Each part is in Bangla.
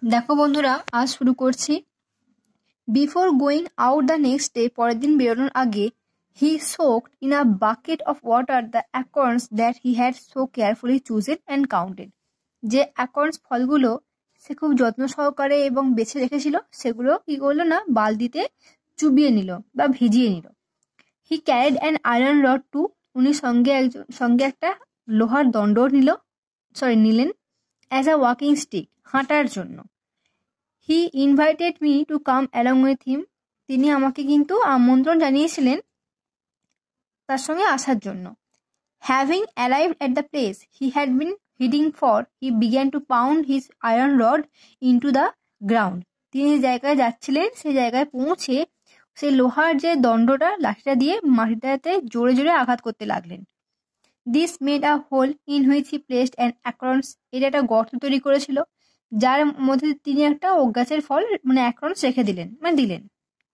দেখো বন্ধুরা, আজ শুরু করছি। Before going out the next day, পরের দিন বেরোনোর আগে, he soaked in a bucket of water the acorns that he had so carefully chosen and counted. যে অ্যাকর্নস ফলগুলো সে খুব যত্ন সহকারে এবং বেছে রেখেছিল, সেগুলো কি করলো না, বালতিতে চুবিয়ে নিল বা ভিজিয়ে নিল। He carried an iron rod too, উনি সঙ্গে একটা লোহার দণ্ড নিলেন অ্যাজ আ ওয়াকিং স্টিক, হাঁটার জন্য। He invited me to come along with him, তিনি আমাকে কিন্তু আমন্ত্রণ জানিয়েছিলেন তার সঙ্গে আসার জন্য। Having arrived at the place he had been heading for, he began to pound his iron rod into the ground. তিনি যে জায়গায় যাচ্ছিলেন সেই জায়গায় পৌঁছে সেই লোহার যে দণ্ডটা, লাঠিটা দিয়ে মাটিটাতে জোরে জোরে আঘাত করতে লাগলেন। This made a hole in which he placed an acorns, এটা একটা গর্ত তৈরি করেছিল যার মধ্যে তিনি একটা ওক গাছের ফল অ্যাক্রন্স রেখে দিলেন, দিলেন।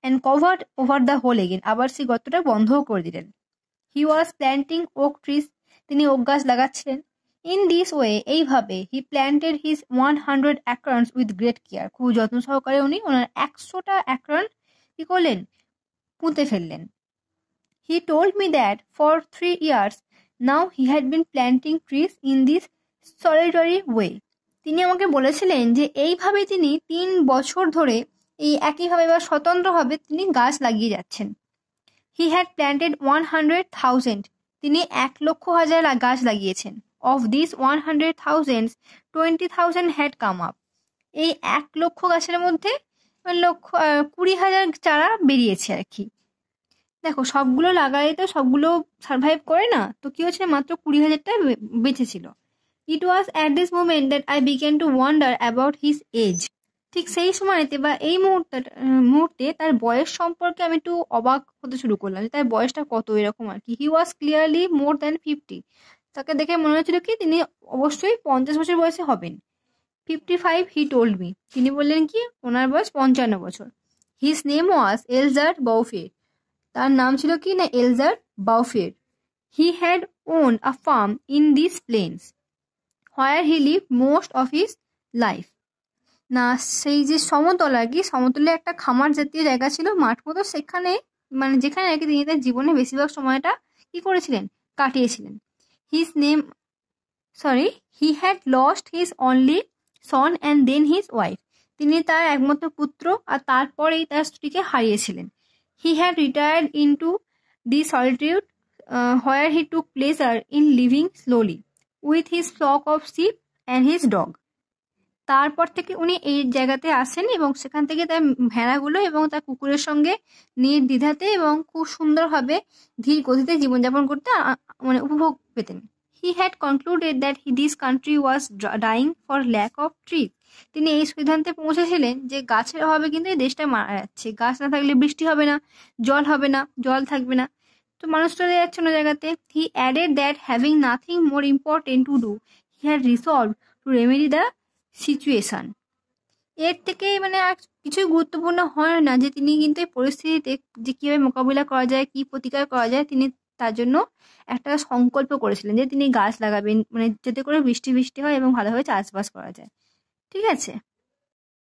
And covered over the hole again, আবার সেই গর্তটা বন্ধও করে দিলেন। He was planting oak trees, তিনি ওক গাছ লাগাচ্ছিলেন। ইন দিস ওয়ে, এইভাবে, he planted his 100 acorns with great care, খুব যত্ন সহকারে উনি ওনার 100টা অ্যাক্রন কি করলেন, পুঁতে ফেললেন। He told me that for 3 years now he had been planting trees in this solitary way. তিনি আমাকে বলেছিলেন যে এইভাবে তিনি 3 বছর ধরে এই একইভাবে বা স্বতন্ত্রভাবে তিনি গাছ লাগিয়ে যাচ্ছেন। হি হ্যাড প্ল্যান্টেড 100,000, তিনি 1,00,000 গাছ লাগিয়েছেন। Of this 100,000, 20,000 had come up, এই 1,00,000 গাছের মধ্যে 20,000 চারা বেরিয়েছে আর কি। দেখো, সবগুলো লাগালে তো সবগুলো সার্ভাইভ করে না, তো কি হচ্ছে, মাত্র 20,000টা বেঁচেছিল। It was at this moment that I began to wonder about his age, ঠিক সেই সময়তে বা এই মুহূর্তে তার বয়স সম্পর্কে আমি একটু অবাক হতে শুরু করলাম, যে তার বয়সটা কত, এরকম আর কি। হি ওয়াজ ক্লিয়ারলি মোর দ্যান 50, তাকে দেখে মনে হচ্ছিল কি তিনি অবশ্যই 50 বছর বয়সে হবেন। 55 হি টোল্ড মি, তিনি বললেন কি ওনার বয়স 55 বছর। হিজ নেম ওয়াজ এলজার বাউফিয়ের, তার নাম ছিল কি না, Elzeard Bouffier. He had owned a farm in this plains where he live most of his life. না, সেই যে সমতল আর কি, সমতলে একটা খামার জাতীয় জায়গা ছিল, মাঠ মতো, সেখানে যেখানে আর কি তিনি তার জীবনে বেশিরভাগ সময়টা কি করেছিলেন, কাটিয়েছিলেন। He had lost his only son and then his wife, তিনি তার একমাত্র পুত্র আর তারপরেই তার স্ত্রীকে হারিয়েছিলেন। He had retired into the solitude where he took pleasure in living slowly with his flock of sheep and his dog. তারপর থেকে উনি এই জায়গাতে আসেন এবং সেখান থেকে তার ভেড়াগুলো এবং তার কুকুরের সঙ্গে নির্দ্বিধাতে এবং খুব সুন্দরভাবে ধীর গতিতে জীবনযাপন করতে উপভোগ পেতেন। He had concluded that this country was dying for lack of trees. তিনি এই সিদ্ধান্তে পৌঁছেছিলেন যে গাছের অভাবে কিন্তু এই দেশটা মারা যাচ্ছে, গাছ না থাকলে বৃষ্টি হবে না, জল হবে না, জল থাকবে না, তো মানুষ চলে যাচ্ছে অন্য জায়গাতে। He added that having nothing more important to do, he had resolved to remedy the situation. এর থেকে আর কিছুই গুরুত্বপূর্ণ হয় না যে তিনি কিন্তু এই পরিস্থিতিতে যে কিভাবে মোকাবিলা করা যায়, কি প্রতিকার করা যায়, তিনি তার জন্য একটা সংকল্প করেছিলেন যে তিনি গাছ লাগাবেন, যাতে করে বৃষ্টি হয় এবং ভালোভাবে চাষবাস করা যায়। ঠিক আছে।